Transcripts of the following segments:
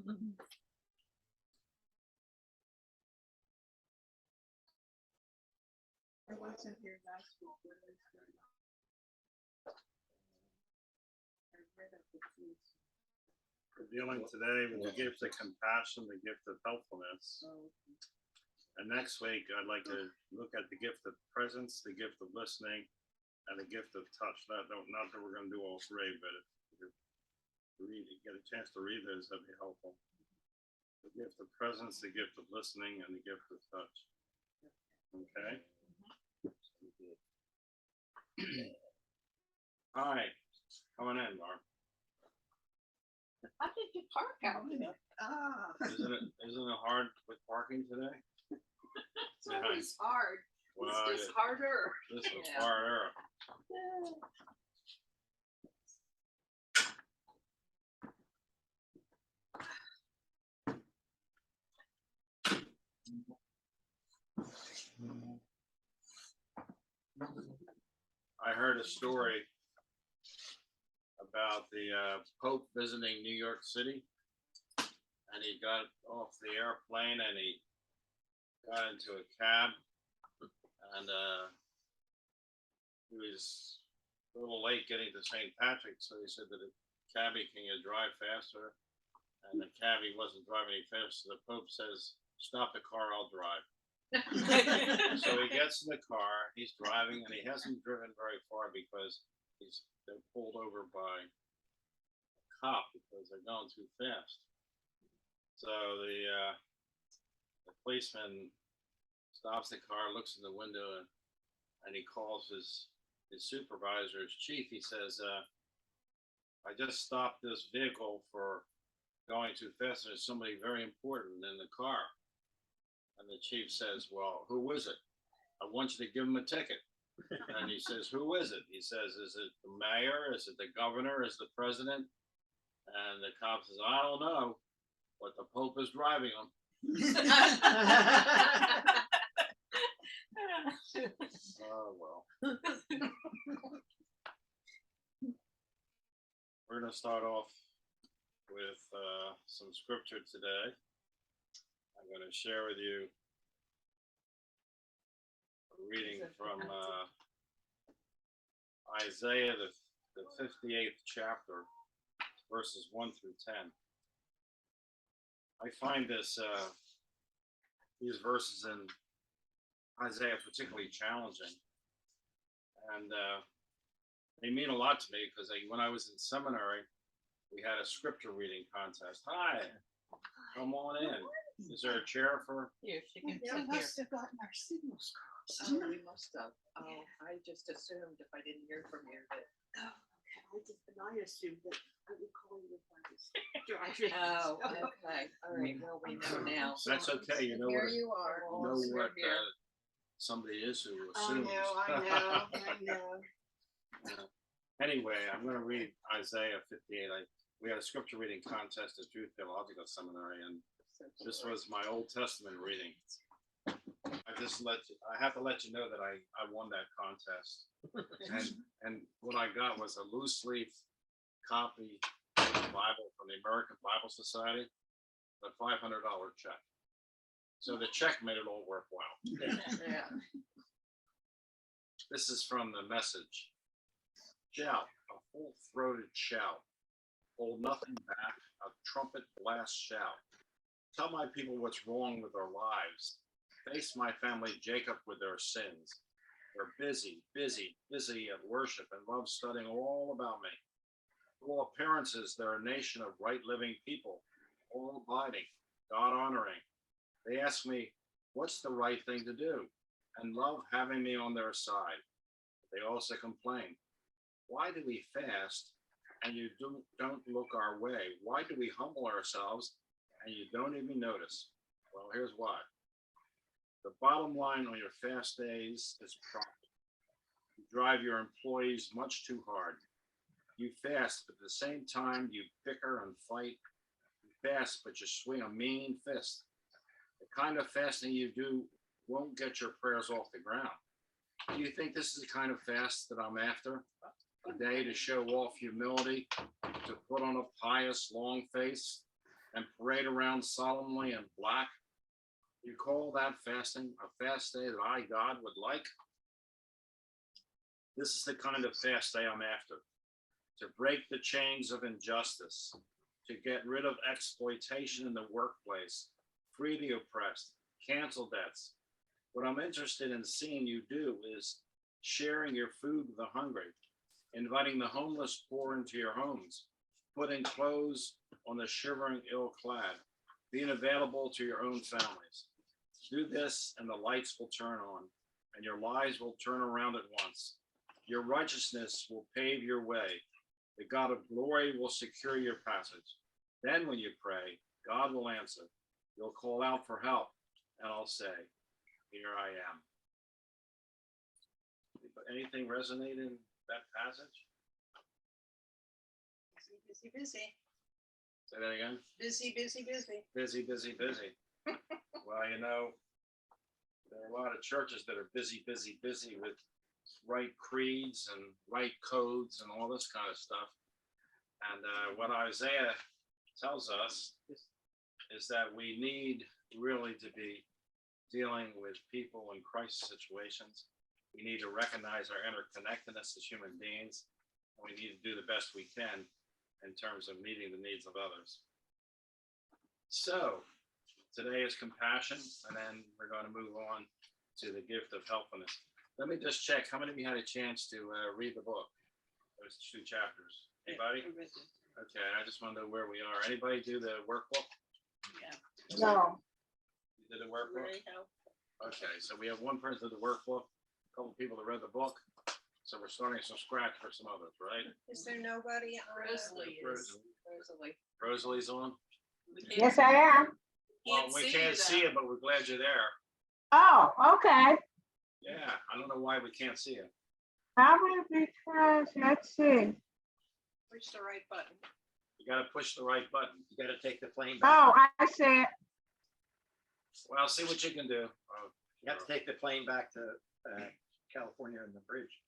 I wasn't here last week. What is going on? I read up the truth. We're dealing today with the gift of compassion, the gift of helpfulness. So, And next week, I'd like to look at the gift of presence, the gift of listening, and the gift of touch. Not that we're going to do all three, but if you get a chance to read those, that'd be helpful. The gift of presence, the gift of listening, and the gift of touch. Okay? All right, coming in, Mark. How did you park out there? Isn't it hard with parking today? It's always hard. Well, It's just harder. this is Yeah. harder. I heard a story about the Pope visiting New York City, and he got off the airplane and he got into a cab, and he was a little late getting to St. Patrick's, so he said to the cabbie, "Can you drive faster?" And the cabbie wasn't driving any faster. The Pope says, "Stop the car, I'll drive." So he gets in the car, he's driving, and he hasn't driven very far because they're pulled over by a cop because they're going too fast. So the policeman stops the car, looks in the window, and he calls his supervisor, his chief. He says, "I just stopped this vehicle for going too fast. There's somebody very important in the car." And the chief says, "Well, who is it? I want you to give him a ticket." And he says, "Who is it?" He says, "Is it the mayor? Is it the governor? Is it the president?" And the cop says, "I don't know, but the Pope is driving him." Oh, well. We're going to start off with some scripture today. I'm going to share with you a reading from Isaiah, the 58th chapter, verses 1 through 10. I find these verses in Isaiah particularly challenging, and they mean a lot to me because when I was in seminary, we had a scripture reading contest. Hi, come on in. Is there a chair for? Here, she can They sit here. must have gotten our signals crossed. Oh, we must have. Oh, I just assumed if I didn't hear from you that. I assumed that I would call you if I was driving. Oh, okay. All right. Well, we know now. That's okay. You know Here what? you are. You know what Here. somebody is who I assumes. know. Anyway, I'm going to read Isaiah 58. We had a scripture reading contest at Drew Theological Seminary, and this was my Old Testament reading. I have to let you know that I won that contest, and what I got was a loose leaf copy of the Bible from the American Bible Society, a $500 check. So the check made it all worthwhile. Yeah. This is from the Message. Shout, a full-throated shout. Hold nothing back, a trumpet blast shout. Tell my people what's wrong with their lives. Face my family Jacob with their sins. They're busy at worship and love studying all about me. To all appearances, they're a nation of right living people, all abiding, God honoring. They ask me, what's the right thing to do? And love having me on their side. They also complain. Why do we fast and you don't look our way? Why do we humble ourselves and you don't even notice? Well, here's why. The bottom line on your fast days is profit. You drive your employees much too hard. You fast, but at the same time, you bicker and fight. You fast, but you swing a mean fist. The kind of fasting you do won't get your prayers off the ground. Do you think this is the kind of fast that I'm after? A day to show off humility, to put on a pious long face? and parade around solemnly in black? You call that fasting, a fast day that I, God, would like? This is the kind of fast day I'm after. To break the chains of injustice, to get rid of exploitation in the workplace, free the oppressed, cancel debts. What I'm interested in seeing you do is sharing your food with the hungry, inviting the homeless poor into your homes, putting clothes on the shivering ill-clad, being available to your own families. Do this and the lights will turn on and your lives will turn around at once. Your righteousness will pave your way. The God of glory will secure your passage. Then when you pray, God will answer. You'll call out for help and I'll say, here I am. Anything resonate in that passage? Busy, busy, Say that again. busy, busy, busy. Busy, busy, busy. Well, you know, there are a lot of churches that are busy, busy, busy with right creeds and right codes and all this kind of stuff. And what Isaiah tells us is that we need really to be dealing with people in crisis situations. We need to recognize our interconnectedness as human beings. And we need to do the best we can in terms of meeting the needs of others. So today is compassion, and then we're going to move on to the gift of helpfulness. Let me just check. How many of you had a chance to read the book? Those 2 chapters. Anybody? Okay, I just want to know where we are. Anybody do the workbook? Yeah. No. You did the workbook? Very helpful. Okay, so we have one person did the workbook, a couple people that read the book. So we're starting from scratch for some others, right? Is there nobody on? Rosalie is. Rosalie. Rosalie's on? Yes, I am. Well, we can't see you, but we're glad you're there. Oh, okay. Yeah, I don't know why we can't see you. Probably because, let's see. Push the right button. You gotta push the right button. You gotta take the plane back. Oh, I see it. Well, see what you can do. You have to take the plane back to California and the bridge.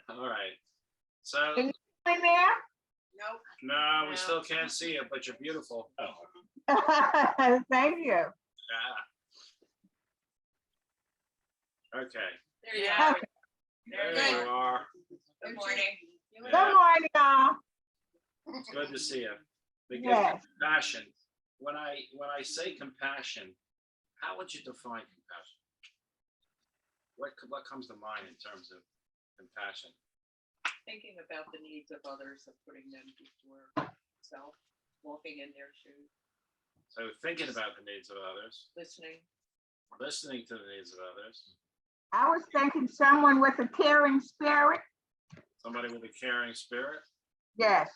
All right. So, Can you in there? Nope. no, we still can't see you, but you're beautiful. Thank you. Yeah. Okay. There you are. are. There you are. Good morning. Good morning, y'all. It's good to see you. The gift Yes. of compassion. When I say compassion, how would you define compassion? What comes to mind in terms of compassion? Thinking about the needs of others and putting them before self, walking in their shoes, So thinking about the needs of others, listening. listening to the needs of others, I was thinking someone with a caring spirit. somebody with a caring spirit. Yes.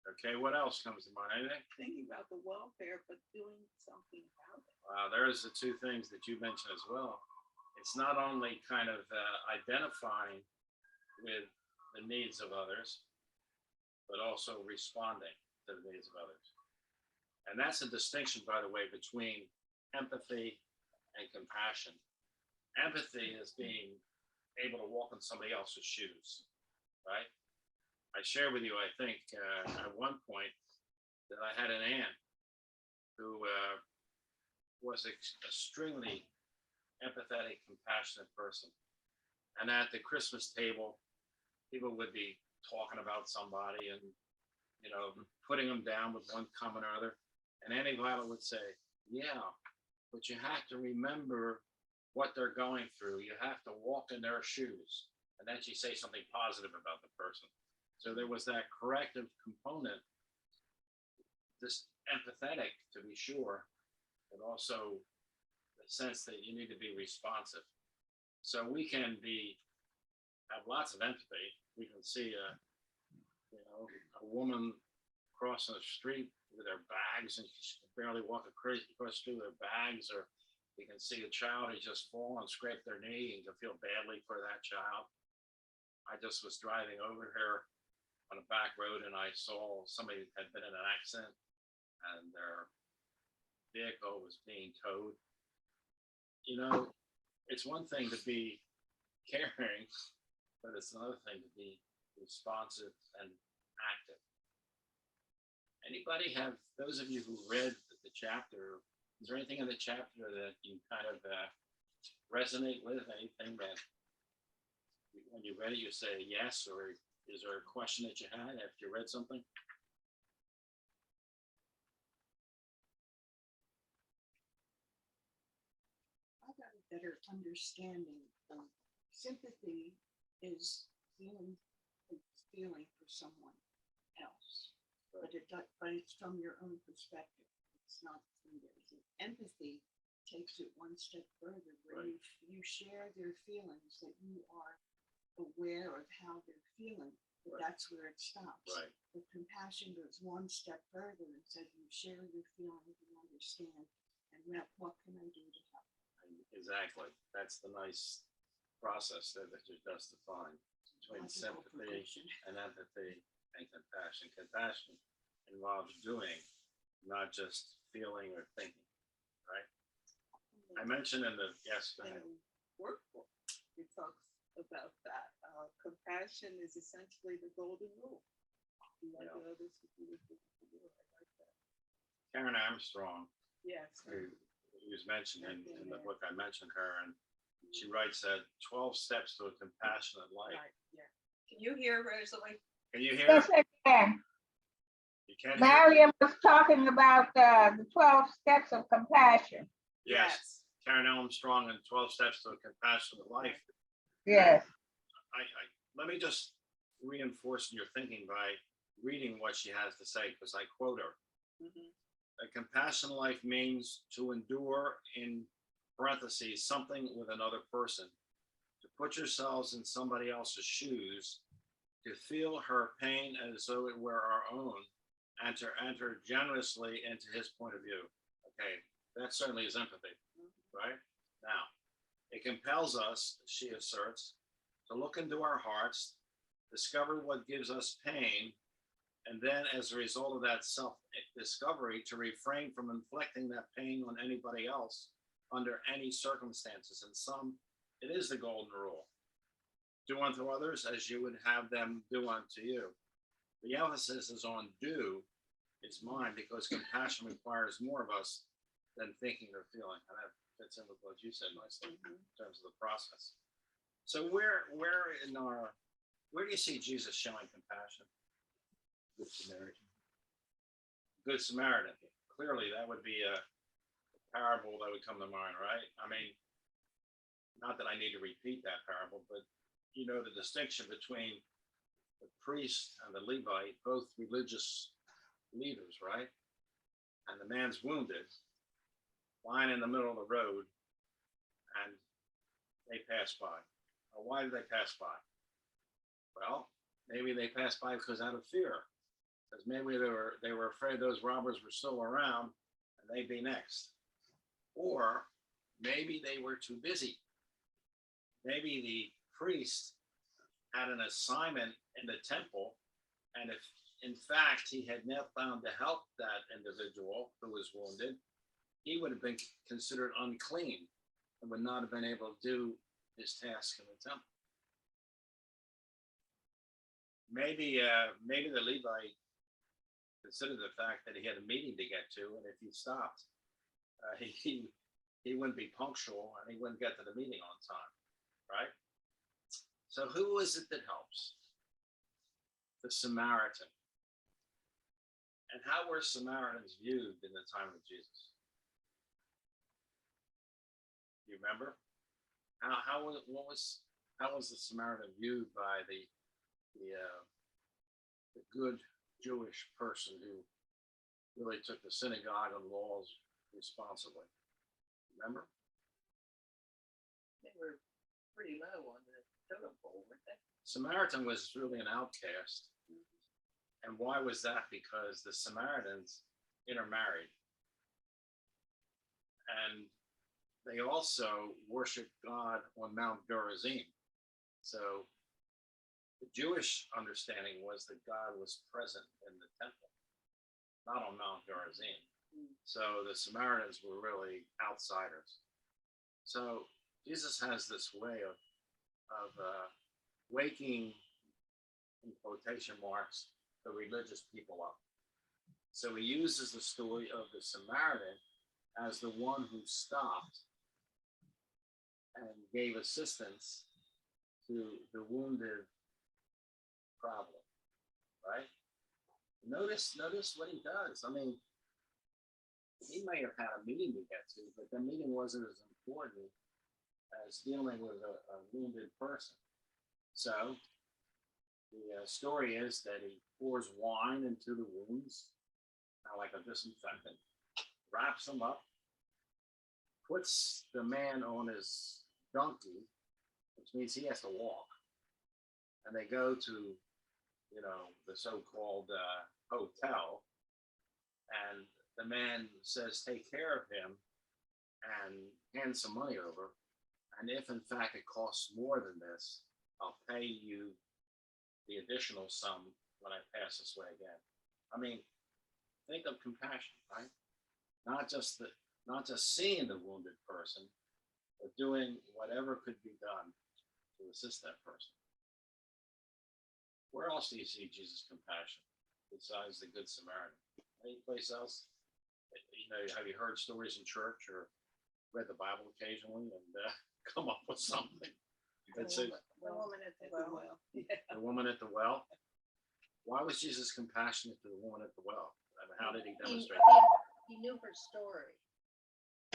Okay, what else comes to mind? Anything? Thinking about the welfare, but doing something about it. There's the 2 things that you mentioned as well. It's not only kind of identifying with the needs of others, but also responding to the needs of others. And that's a distinction, by the way, between empathy and compassion. Empathy is being able to walk in somebody else's shoes, right? I shared with you, I think, at one point that I had an aunt who was an extremely empathetic, compassionate person. And at the Christmas table, people would be talking about somebody and, you know, putting them down with one comment or other. And Annie Violet would say, yeah, but you have to remember what they're going through. You have to walk in their shoes. And then she'd say something positive about the person. So there was that corrective component, this empathetic to be sure, but also the sense that you need to be responsive. So we can have lots of empathy. We can see a woman crossing the street with her bags and she can barely walk across the street with her bags, or we can see a child who just fallen and scraped their knee and can feel badly for that child. I just was driving over here on a back road and I saw somebody had been in an accident and their vehicle was being towed. You know, it's one thing to be caring, but it's another thing to be responsive and active. Anybody have, those of you who read the chapter, is there anything in the chapter that you kind of resonate with? Anything that when you read it, you say yes, or is there a question that you had after you read something? I got a better understanding of sympathy is feeling for someone else. But but it's from your own perspective. It's not from theirs. And empathy takes it one step further, where Right. you share their feelings, that you are aware of how they're feeling, but Right. that's where it stops. Right. But compassion goes one step further and says you share your feelings and understand, and what can I do to help? Exactly. That's the nice process there that you just defined between Logical sympathy progression. and empathy and compassion. Compassion involves doing, not just feeling or thinking. I mentioned in the, yes, go ahead. And workbook, it talks about that. Compassion is essentially the golden rule. You like Yeah. what others to do with what you do. I like that. Karen Armstrong, Yes. who was mentioned in the book, I mentioned her, and she writes that 12 steps to a compassionate life. Right, yeah. Can you hear Rosalie? Can you hear? Yes, I can. You can hear? Mariam was talking about the 12 steps of compassion. Yes. Karen Armstrong and 12 steps to a compassionate life. Yes. Let me just reinforce your thinking by reading what she has to say, because I quote her. Mhm. A compassionate life means to endure, in parentheses, something with another person, to put yourselves in somebody else's shoes, to feel her pain as though it were our own, and to enter generously into his point of view. Okay, that certainly is empathy, right? Now, it compels us, she asserts, to look into our hearts, discover what gives us pain, and then as a result of that self-discovery, to refrain from inflicting that pain on anybody else under any circumstances. In some, it is the golden rule. Do unto others as you would have them do unto you. The emphasis is on do, it's mine, because compassion requires more of us than thinking or feeling. And that fits in with what you said nicely in terms of the process. So where do you see Jesus showing compassion? Good Samaritan. Good Samaritan. Clearly, that would be a parable that would come to mind, right? I mean, not that I need to repeat that parable, but you know the distinction between the priest and the Levite, both religious leaders, right? And the man's wounded, lying in the middle of the road, and they pass by. Now, why did they pass by? Well, maybe they passed by because out of fear, because maybe they were afraid those robbers were still around and they'd be next. Or maybe they were too busy. Maybe the priest had an assignment in the temple, and if in fact he had knelt down to help that individual who was wounded, he would have been considered unclean and would not have been able to do his task in the temple. Maybe the Levite considered the fact that he had a meeting to get to, and if he stopped, he wouldn't be punctual and he wouldn't get to the meeting on time, right? So who is it that helps? The Samaritan. And how were Samaritans viewed in the time of Jesus? Do you remember? How was the Samaritan viewed by the good Jewish person who really took the synagogue and laws responsibly? Remember? They were pretty low on the totem pole, weren't they? Samaritan was really an outcast. And why was that? Because the Samaritans intermarried. And they also worshiped God on Mount Gerizim. So the Jewish understanding was that God was present in the temple, not on Mount Gerizim. So the Samaritans were really outsiders. So Jesus has this way of waking, in quotation marks, the religious people up. So he uses the story of the Samaritan as the one who stopped and gave assistance to the wounded problem, right? Notice what he does. I mean, he may have had a meeting to get to, but the meeting wasn't as important as dealing with a wounded person. So the story is that he pours wine into the wounds, kind of like a disinfectant, wraps them up, puts the man on his donkey, which means he has to walk. And they go to, the so-called hotel, and the man says, take care of him and hand some money over. And if in fact it costs more than this, I'll pay you the additional sum when I pass this way again. I mean, think of compassion, right? Not just seeing the wounded person, but doing whatever could be done to assist that person. Where else do you see Jesus' compassion besides the Good Samaritan? Any place else? Have you heard stories in church or read the Bible occasionally and come up with something? That's it. The woman at the well. The woman at the well. Why was Jesus compassionate to the woman at the well? I mean, how did he demonstrate that? He knew her story.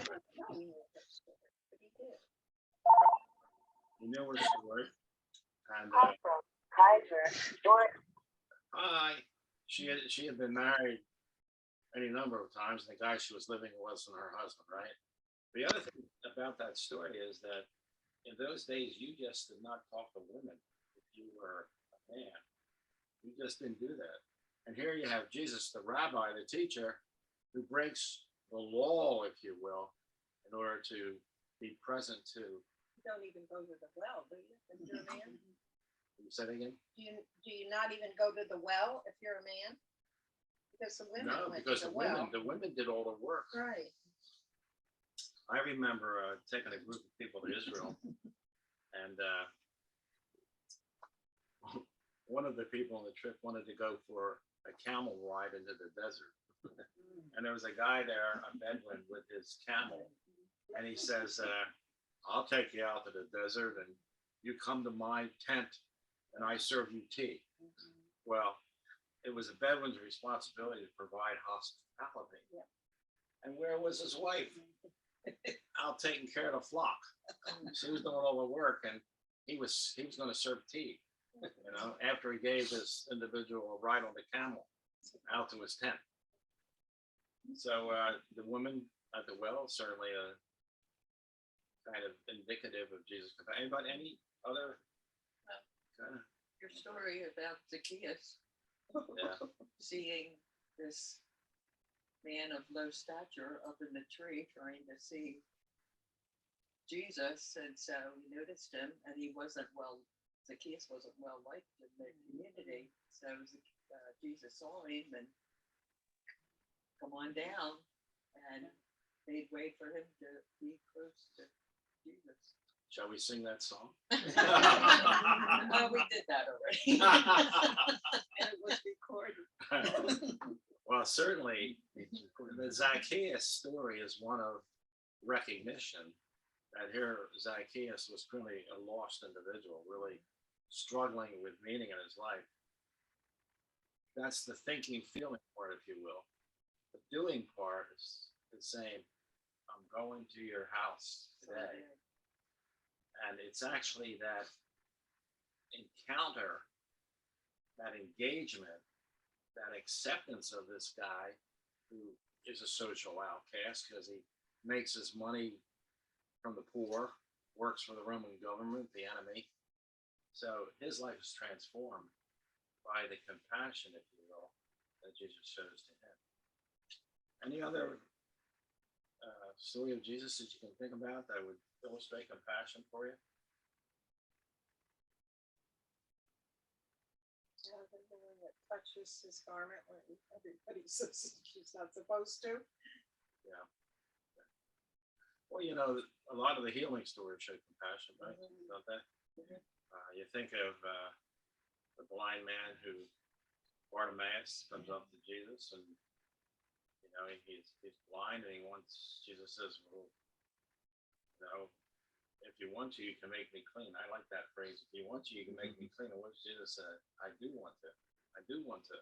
He knew her story, but he did. He knew her story. And she had been married any number of times, and the guy she was living with wasn't her husband, right? The other thing about that story is that in those days, you just did not talk to women if you were a man. You just didn't do that. And here you have Jesus, the rabbi, the teacher, who breaks the law, if you will, in order to be present to. You don't even go to the well, do you? If you're a man? You say that again? Do you not even go to the well if you're a man? Because the women No, went because to the well. women did all the work. Right. I remember taking a group of people to Israel, and one of the people on the trip wanted to go for a camel ride into the desert. And there was a guy there, a Bedouin, with his camel, and he says, I'll take you out to the desert, and you come to my tent, and I serve you tea. Well, it was a Bedouin's responsibility to provide hospitality. Yep. And where was his wife? Out taking care of the flock. She was doing all the work, and he was going to serve tea, after he gave this individual a ride on the camel out to his tent. So the woman at the well, certainly a kind of indicative of Jesus. Anybody, any other kind of? Your story about Zacchaeus, Yeah. seeing this man of low stature up in the tree trying to see Jesus, and so he noticed him, and Zacchaeus wasn't well liked in the community. So Jesus saw him and come on down and made way for him to be close to Jesus. Shall we sing that song? Oh, we did that already. And it was recorded. Well, certainly, the Zacchaeus story is one of recognition that here Zacchaeus was clearly a lost individual, really struggling with meaning in his life. That's the thinking, feeling part, if you will. The doing part is saying, I'm going to your house today. And it's actually that encounter, that engagement, that acceptance of this guy who is a social outcast because he makes his money from the poor, works for the Roman government, the enemy. So his life is transformed by the compassion, if you will, that Jesus shows to him. Any other story of Jesus that you can think about that would illustrate compassion for you? The one that touches his garment when everybody says she's not supposed to. Yeah. Well, a lot of the healing stories show compassion, right? Don't they? You think of the blind man who Bartimaeus comes up to Jesus and know, he's blind and he wants, Jesus says, well, you know, if you want to, you can make me clean. I like that phrase. If you want to, you can make me clean. And what does Jesus say? I do want to. I do want to.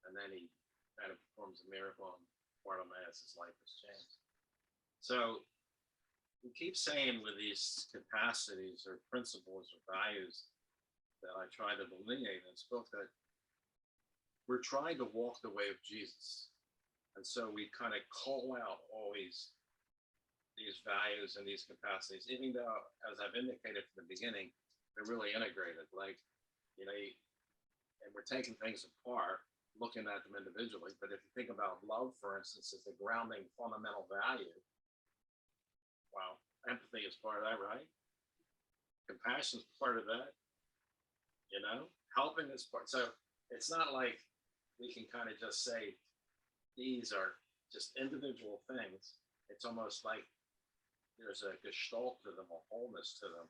And then he kind of performs a miracle and Bartimaeus' life is changed. So we keep saying with these capacities or principles or values that I try to delineate in this book that we're trying to walk the way of Jesus. And so we kind of call out always these values and these capacities, even though, as I've indicated from the beginning, they're really integrated. Like, you know, and we're taking things apart, looking at them individually. But if you think about love, for instance, as the grounding fundamental value, well, empathy is part of that, right? Compassion is part of that. You know, helping is part. So it's not like we can kind of just say these are just individual things. It's almost like there's a gestalt to them, a wholeness to them.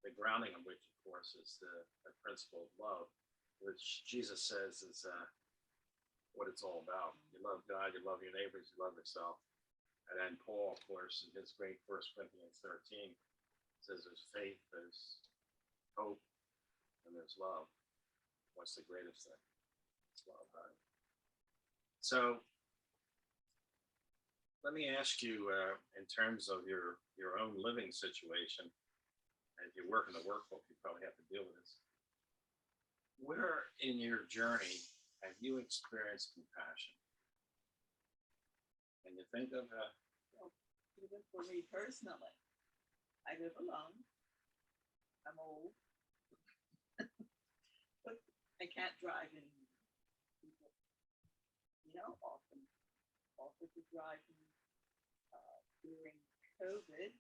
The grounding of which, of course, is the principle of love, which Jesus says is what it's all about. You love God, you love your neighbors, you love yourself. And then Paul, of course, in his great 1 Corinthians 13, says there's faith, there's hope, and there's love. What's the greatest thing? It's love, right? So let me ask you, in terms of your own living situation, and if you work in the workbook, you probably have to deal with this. Where in your journey have you experienced compassion? Can you think of Even for me personally, I live alone. I'm old. But I can't drive anymore. People, you know, often offered to drive me during COVID.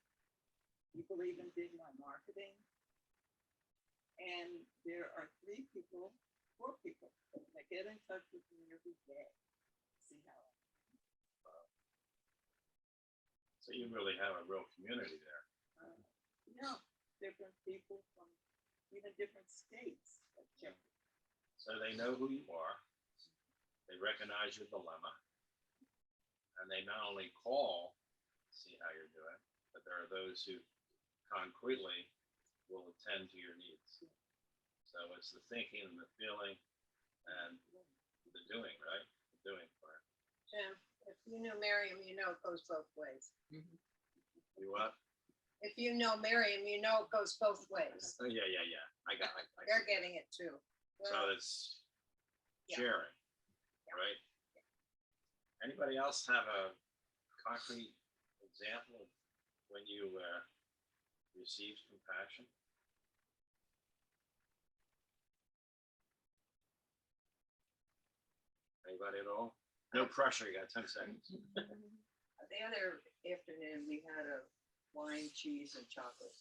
People even did my marketing. And there are 4 people that get in touch with me every day. See how so you really have a real community there? different people from even different states. So they know who you are, they recognize your dilemma, and they not only call to see how you're doing, but there are those who concretely will attend to your needs. So it's the thinking and the feeling and the doing, right? The doing part. Jim, if you know Miriam, you know it goes both ways. You what? If you know Miriam, you know it goes both ways. Oh, yeah. I They're see. getting it too. So Well, it's yeah. sharing, right? Anybody else have a concrete example of when you received compassion? Anybody at all? No pressure, you got 10 seconds. The other afternoon, we had a wine, cheese, and chocolate.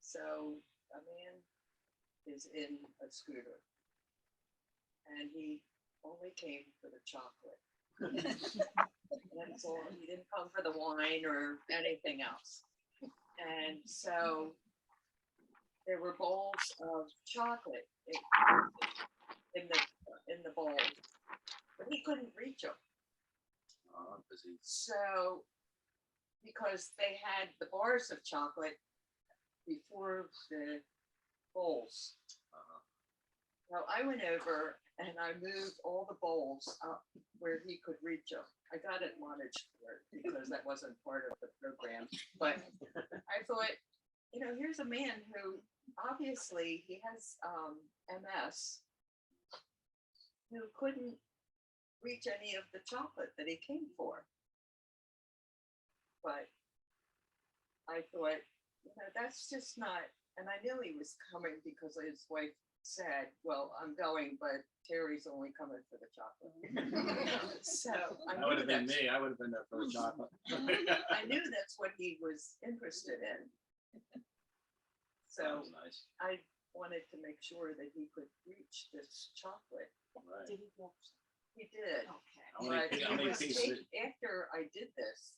So a man is in a scooter, and he only came for the chocolate. That's all. He didn't come for the wine or anything else. And so there were bowls of chocolate in the bowl, but he couldn't reach them. So, because they had the bars of chocolate before the bowls. So I went over and I moved all the bowls up where he could reach them. I got admonished for it because that wasn't part of the program. But I thought, you know, here's a man who obviously he has MS, who couldn't reach any of the chocolate that he came for. But I thought, you know, that's just not, and I knew he was coming because his wife said, well, I'm going, but Terry's only coming for the chocolate. So That would have been me. I would have been there for the chocolate. I knew that's what he was interested in. So Sounds nice. I wanted to make sure that he could reach this chocolate. Right. Did he walk? He did. Okay. How many pieces? After I did this,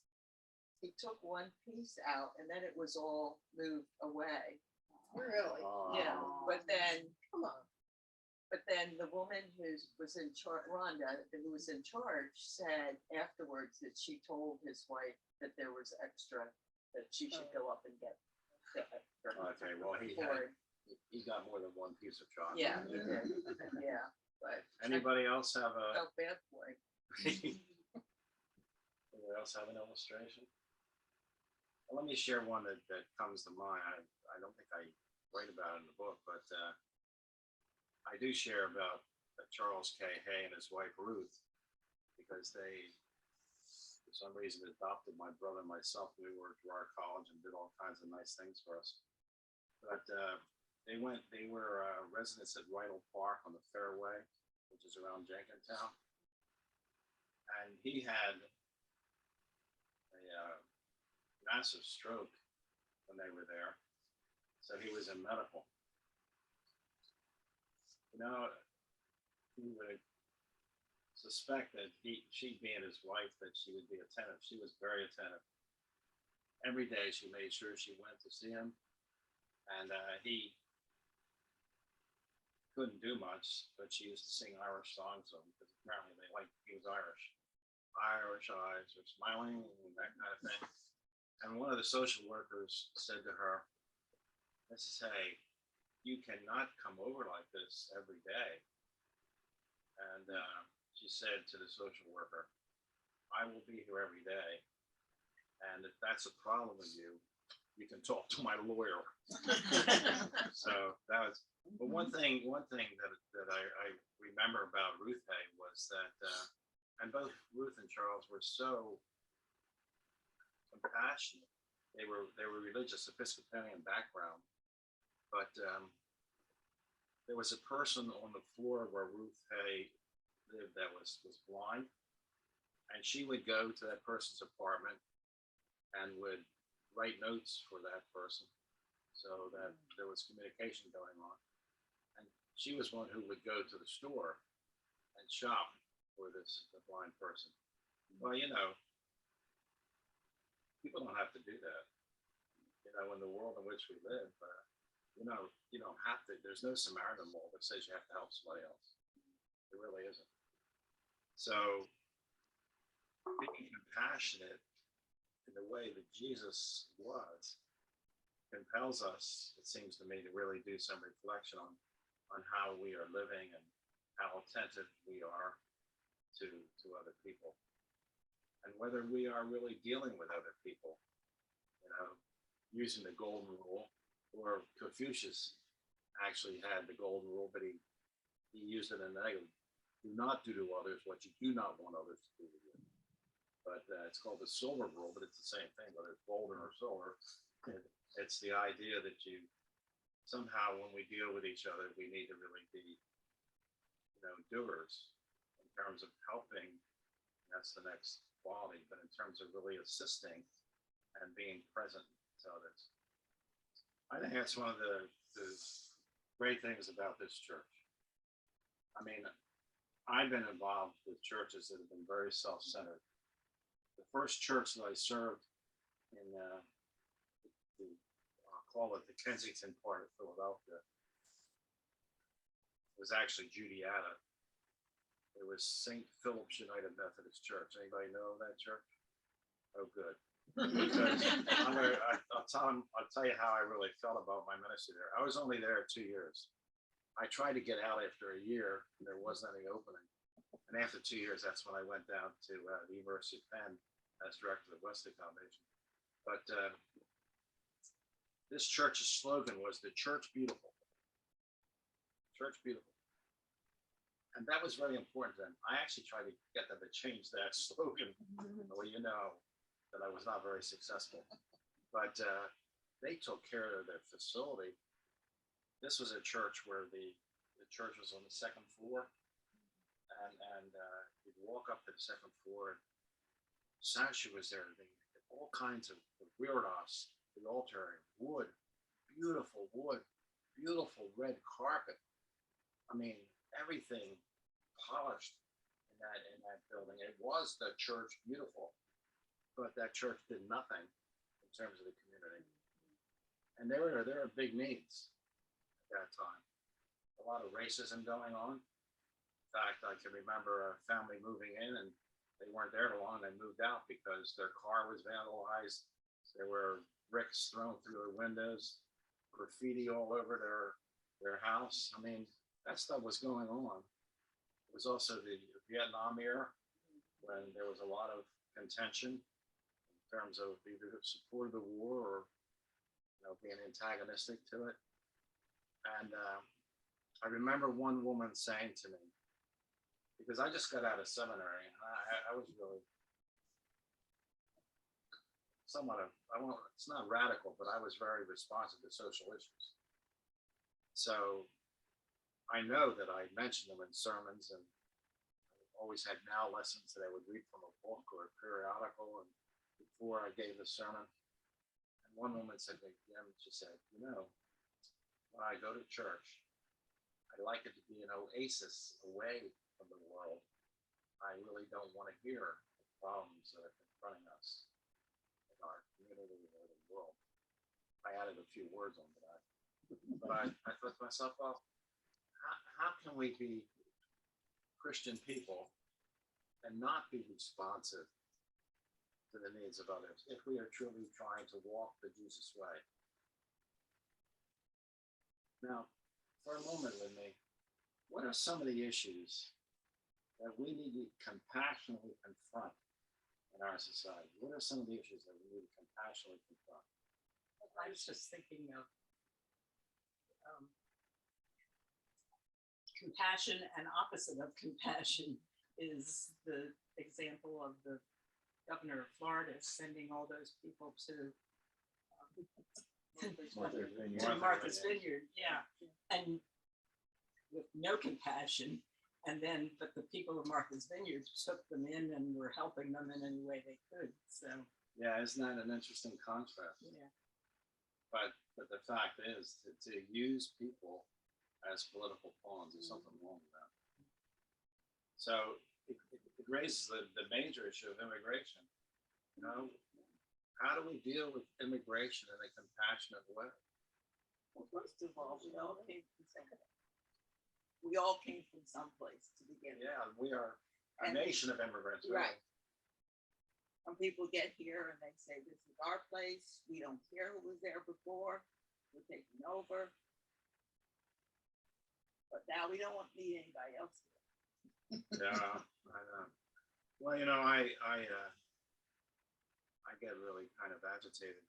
he took one piece out and then it was all moved away. really? Oh. Yeah, but then Come on. But then the woman who was in charge, Rhonda, who was in charge, said afterwards that she told his wife that there was extra, that she should go up and get the extra. Okay, well, for- he got more than one piece of chocolate. Yeah, he did, yeah, but. I Anybody else have a, felt bad for him. anybody else have an illustration? Well, let me share one that comes to mind. I don't think I write about it in the book, but I do share about Charles K. Hay and his wife Ruth, because they, for some reason, adopted my brother and myself. We were at Gerard College and did all kinds of nice things for us. But they were residents at Rydell Park on the Fairway, which is around Jenkintown. And he had a massive stroke when they were there. So he was in medical. You know, you would suspect that she being his wife, that she would be attentive. She was very attentive. Every day she made sure she went to see him. And he couldn't do much, but she used to sing Irish songs to him because apparently they liked, he was Irish. Irish eyes are smiling and that kind of thing. And one of the social workers said to her, Mrs. Hay, you cannot come over like this every day. And she said to the social worker, I will be here every day. And if that's a problem with you, you can talk to my lawyer. So that was, but one thing that I remember about Ruth Hay was that, and both Ruth and Charles were so compassionate. They were religious Episcopalian background, but there was a person on the floor where Ruth Hay lived that was blind, and she would go to that person's apartment and would write notes for that person so that there was communication going on. And she was one who would go to the store and shop for the blind person. Well, you know, people don't have to do that. You know, in the world in which we live, you know, you don't have to. There's no Samaritan law that says you have to help somebody else. There really isn't. So being compassionate in the way that Jesus was compels us, it seems to me, to really do some reflection on how we are living and how attentive we are to other people, and whether we are really dealing with other people, you know, using the golden rule. Or Confucius actually had the golden rule, but he used it in a negative. Do not do to others what you do not want others to do to you. But it's called the silver rule, but it's the same thing, whether it's golden or silver. It's the idea that you somehow, when we deal with each other, we need to really be, you know, doers in terms of helping. That's the next quality, but in terms of really assisting and being present to others. I think that's one of the great things about this church. I mean, I've been involved with churches that have been very self-centered. The first church that I served in I'll call it the Kensington part of Philadelphia, was actually Judiata. It was St. Philip's United Methodist Church. Anybody know that church? Oh, good. Because I'll tell you how I really felt about my ministry there. I was only there 2 years. I tried to get out after a year, and there wasn't any opening. And after 2 years, that's when I went down to the University of Penn as director of the Wesley Foundation. But this church's slogan was "The Church Beautiful." Church Beautiful. And that was very important to them. I actually tried to get them to change that slogan. Well, you know that I was not very successful. But they took care of their facility. This was a church where the church was on the second floor. And you'd walk up to the second floor. Sasha was there. They had all kinds of reredos, the altar, wood, beautiful red carpet. I mean, everything polished in that building. It was the church beautiful, but that church did nothing in terms of the community. And there were big needs at that time. A lot of racism going on. fact, I can remember a family moving in and they weren't there long. They moved out because their car was vandalized. There were bricks thrown through their windows, graffiti all over their house. I mean, that stuff was going on. It was also the Vietnam era when there was a lot of contention in terms of either support of the war or being antagonistic to it. And I remember one woman saying to me, because I just got out of seminary, and I was really somewhat of, it's not radical, but I was very responsive to social issues. So I know that I mentioned them in sermons, and I always had now lessons that I would read from a book or a periodical, and before I gave the sermon. And one woman said to me, she said, when I go to church, I like it to be an oasis away from the world. I really don't want to hear the problems that are confronting us in our community or the world. I added a few words onto that. But I thought to myself, well, how can we be Christian people and not be responsive to the needs of others if we are truly trying to walk the Jesus way? Now, for a moment with me, what are some of the issues that we need to compassionately confront in our society? What are some of the issues that we need to compassionately confront? I was just thinking of compassion, and opposite of compassion is the example of the governor of Florida sending all those people to Martha's Vineyard, yeah, and with no compassion. And then, but the people of Martha's Vineyard took them in and were helping them in any way they could. So Yeah, isn't that an interesting contrast? yeah, But the fact is to use people as political pawns is something wrong with that. So it raises the major issue of immigration. How do we deal with immigration in a compassionate way? well, first of all, we all came from somewhere. We all came from someplace to begin with. Yeah, we are a And- nation of immigrants. really. Right. When people get here and they say, this is our place, we don't care who was there before, we're taking over. But now we don't want to meet anybody else here. Yeah, I know. Well, I get really kind of agitated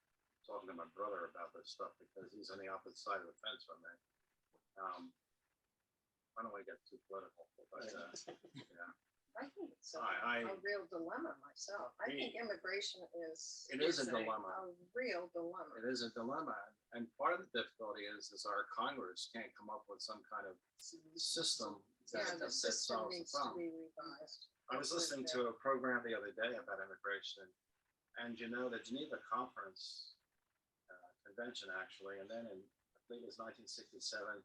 talking to my brother about this stuff because he's on the opposite side of the fence from me. I don't want to get too political, but yeah. I think it's I- a real dilemma myself. I think immigration It is a dilemma. a real dilemma. It is a dilemma, and part of the difficulty is our Congress can't come up with some kind of system Yeah, that the system solves the needs to problem. be revised. I was listening to a program the other day about immigration, and the Geneva Conference Convention actually, and then I think it was 1967,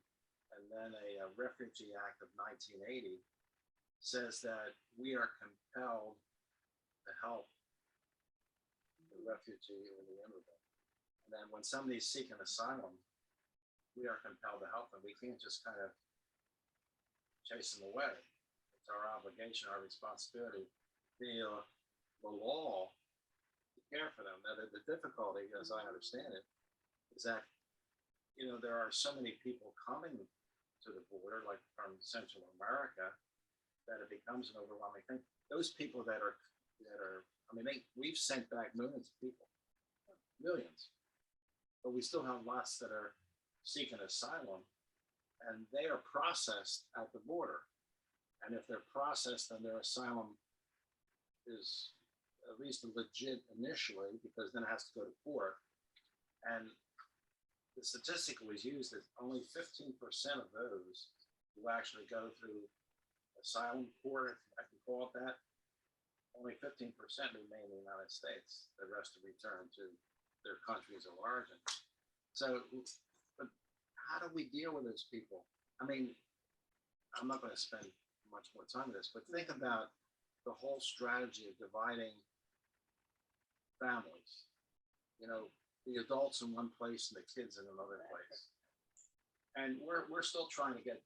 and then a Refugee Act of 1980 says that we are compelled to help the refugee or the immigrant. And then when somebody's seeking asylum, we are compelled to help them. We can't just kind of chase them away. It's our obligation, our responsibility, the law to care for them. Now, the difficulty, as I understand it, is that, there are so many people coming to the border, like from Central America, that it becomes an overwhelming thing. Those people that are, we've sent back millions of people, millions, but we still have lots that are seeking asylum, and they are processed at the border. And if they're processed, then their asylum is at least legit initially, because then it has to go to court. And the statistic was used that only 15% of those who actually go through asylum court, if I can call it that, only 15% remain in the United States. The rest are returned to their countries of origin. So, but how do we deal with those people? I'm not going to spend much more time on this, but think about the whole strategy of dividing families. The adults in one place and the kids in another place. And we're still trying to get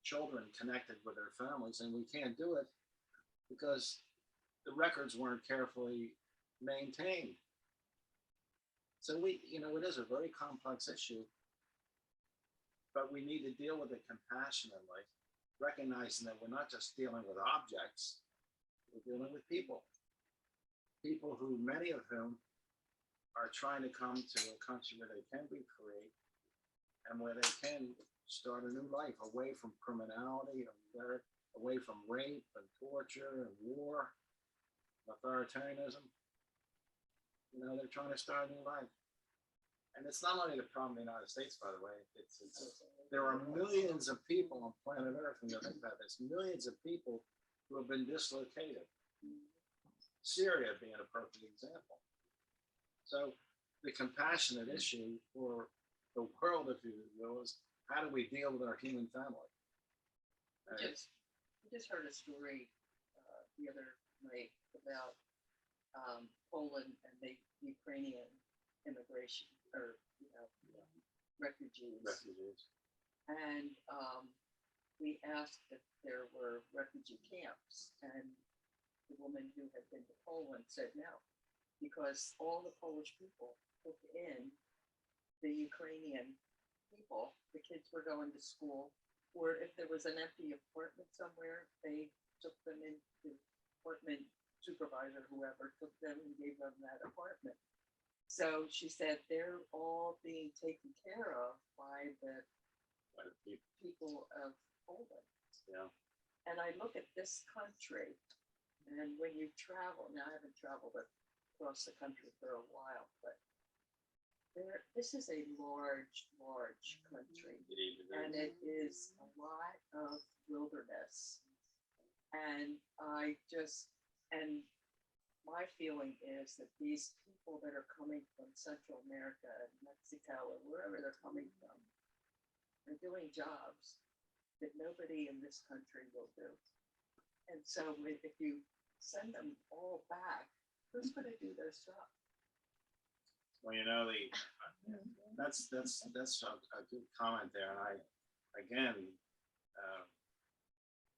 children connected with their families, and we can't do it because the records weren't carefully maintained. So it is a very complex issue, but we need to deal with it compassionately, recognizing that we're not just dealing with objects, we're dealing with people. People who, many of whom, are trying to come to a country where they can be free and where they can start a new life away from criminality, away from rape and torture and war, authoritarianism. They're trying to start a new life. And it's not only the problem in the United States, by the way. There are millions of people on planet Earth, when you think about this, millions of people who have been dislocated. Syria being a perfect example. So the compassionate issue for the world, if you will, is how do we deal with our human family? I just heard a story the other night about Poland and the Ukrainian immigration or refugees. And we asked if there were refugee camps, and the woman who had been to Poland said no, because all the Polish people took in the Ukrainian people. The kids were going to school, or if there was an empty apartment somewhere, they took them into the apartment supervisor, whoever took them and gave them that apartment. So she said they're all being taken care of by the people of Poland. Yeah. And I look at this country, and when you travel, now I haven't traveled across the country for a while, but this is a large country, and it is a lot of wilderness. And my feeling is that these people that are coming from Central America and Mexico or wherever they're coming from are doing jobs that nobody in this country will do. And so if you send them all back, who's going to do those jobs? Well, that's a good comment there. And again,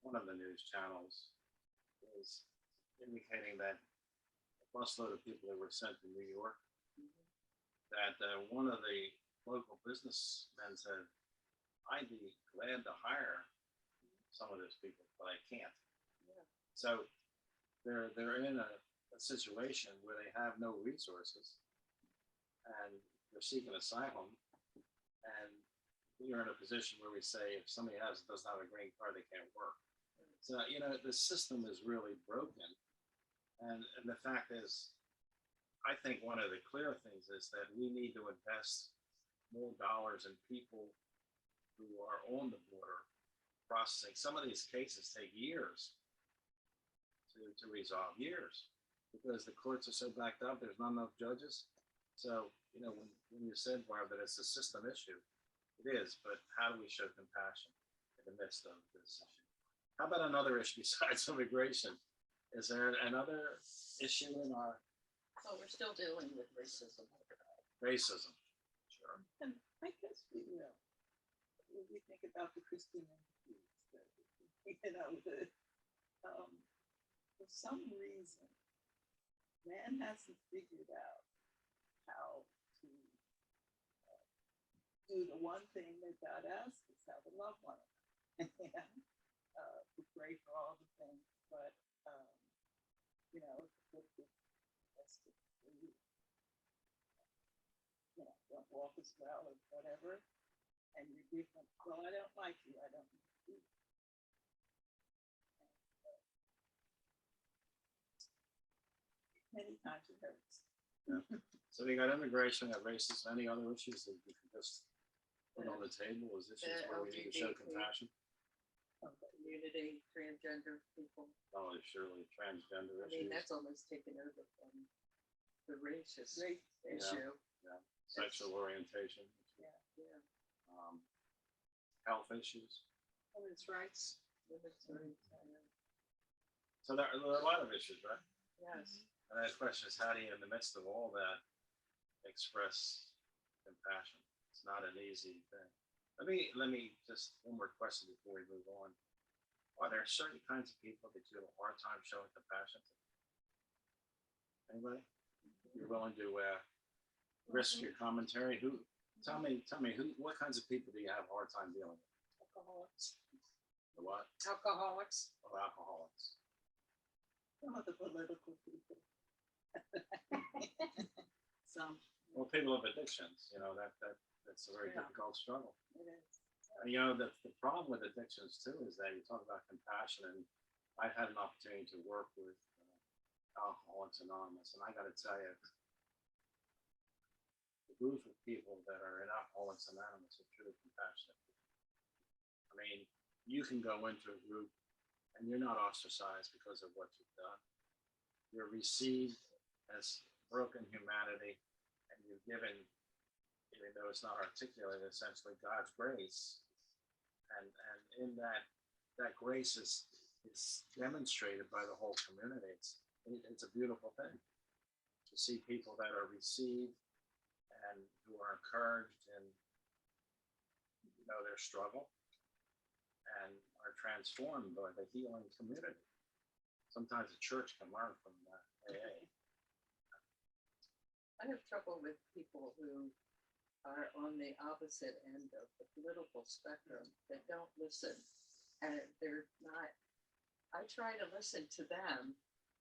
one of the news channels is indicating that a busload of people that were sent to New York, that one of the local businessmen said, I'd be glad to hire some of those people, but I can't. Yeah. So they're in a situation where they have no resources, and they're seeking asylum. And we are in a position where we say if somebody doesn't have a green card, they can't work. So the system is really broken, and the fact is, I think one of the clear things is that we need to invest more dollars in people who are on the border processing. Some of these cases take years to resolve, years, because the courts are so backed up. There's not enough judges. So when you said, Barb, that it's a system issue, it is. But how do we show compassion in the midst of this issue? How about another issue besides immigration? Is there another issue in our So we're still dealing with racism. racism? Sure. And I guess when we think about the Christian entities, for some reason, man hasn't figured out how to do the one thing that God asks us, how to love one another. We pray for all the things, but don't walk as well or whatever, and you're different. Well, I don't like you. I don't need to be. Many times it hurts. So we got immigration, got racism, any other issues that you can just put on the table as issues where we need to show LGBT. compassion? Community, transgender people. Oh, surely transgender I mean, issues, that's almost taken over from the racist Race, issue. sexual orientation, Yeah. health issues. women's rights. Women's rights, So there are a lot of issues, right? yes. And the question is, how do you, in the midst of all that, express compassion? It's not an easy thing. Let me just, one more question before we move on. Are there certain kinds of people that you have a hard time showing compassion to? Anybody? You're willing to risk your commentary? Tell me, what kinds of people do you have a hard time dealing with? Alcoholics. The what? Alcoholics. Oh, alcoholics. Some of the political people. Some. Well, people of addictions, that's a very Yeah. difficult struggle. It is. And, the problem with addictions too is that you talk about compassion, and I've had an opportunity to work with Alcoholics Anonymous, and I got to tell you, the group of people that are in Alcoholics Anonymous are truly compassionate. I mean, you can go into a group and you're not ostracized because of what you've done. You're received as broken humanity, and you're given, even though it's not articulated, essentially God's grace. And in that grace is demonstrated by the whole community. It's a beautiful thing to see people that are received and who are encouraged in their struggle and are transformed by the healing community. Sometimes the church can learn from AA. I have trouble with people who are on the opposite end of the political spectrum that don't listen. And they're not, I try to listen to them,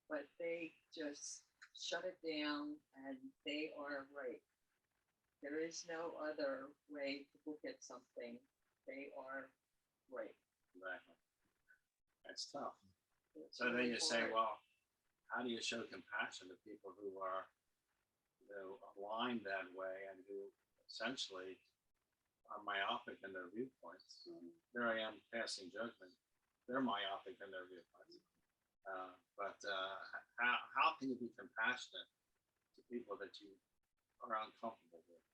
but they just shut it down and they are right. There is no other way to look at something. They are right. Exactly. That's tough. It's So then really you say, hard. well, how do you show compassion to people who are aligned that way and who essentially are myopic in their viewpoints? There I am passing judgment. They're myopic in their viewpoints. But how can you be compassionate to people that you are uncomfortable with?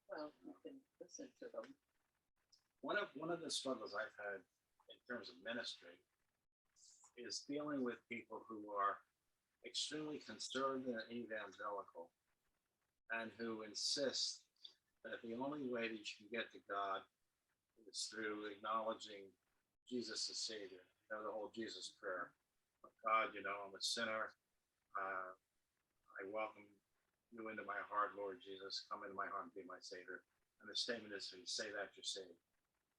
Well, you can listen to them. One of the struggles I've had in terms of ministry is dealing with people who are extremely conservative and evangelical, and who insist that the only way that you can get to God is through acknowledging Jesus as Savior. The whole Jesus prayer. God, I'm a sinner. I welcome you into my heart, Lord Jesus. Come into my heart and be my Savior. And the statement is, if you say that, you're saved.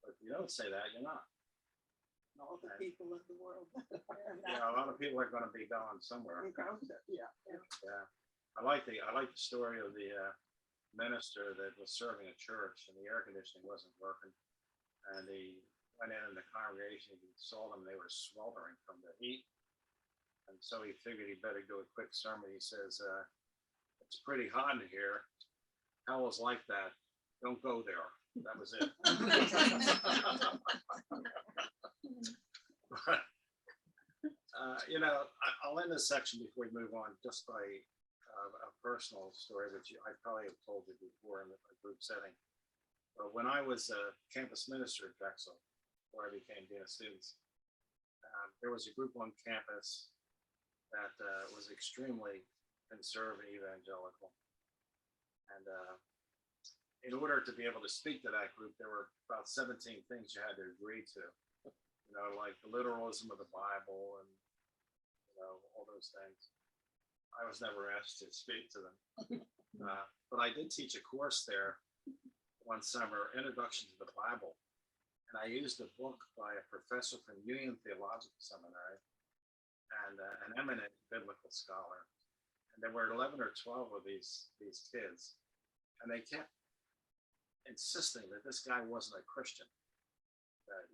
But if you don't say that, you're not. All the people in the world. A lot of people are going to be going somewhere. Yeah. Yeah, I like the story of the minister that was serving a church, and the air conditioning wasn't working, and he went in the congregation. He saw them; they were sweltering from the heat, and so he figured he better do a quick sermon. He says, "It's pretty hot in here. Hell is like that. Don't go there." That was it. I'll end this section before we move on just by a personal story, which I probably have told you before in a group setting. But when I was a campus minister at Drexel, where I became dean of students, there was a group on campus that was extremely conservative evangelical. And in order to be able to speak to that group, there were about 17 things you had to agree to, like the literalism of the Bible and, all those things. I was never asked to speak to them. But I did teach a course there one summer, Introduction to the Bible. And I used a book by a professor from Union Theological Seminary and an eminent biblical scholar. And there were 11 or 12 of these kids. And they kept insisting that this guy wasn't a Christian. That,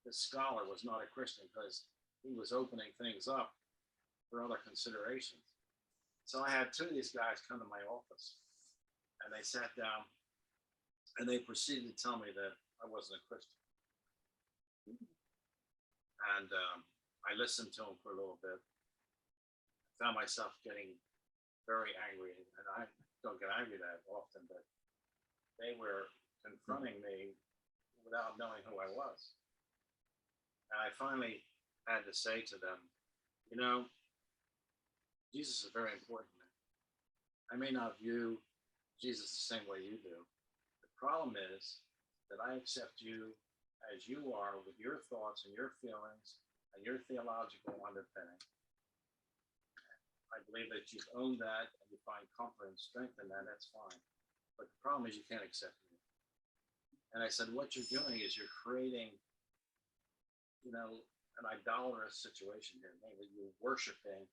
this scholar was not a Christian because he was opening things up for other considerations. So I had two of these guys come to my office, and they sat down and they proceeded to tell me that I wasn't a Christian. And I listened to them for a little bit. I found myself getting very angry, and I don't get angry that often, but they were confronting me without knowing who I was. And I finally had to say to them, Jesus is very important to me. I may not view Jesus the same way you do. The problem is that I accept you as you are with your thoughts and your feelings and your theological underpinning. I believe that you've owned that and you find comfort and strength in that, that's fine. But the problem is you can't accept me. And I said, what you're doing is you're creating, you know, an idolatrous situation here. Namely, you're worshiping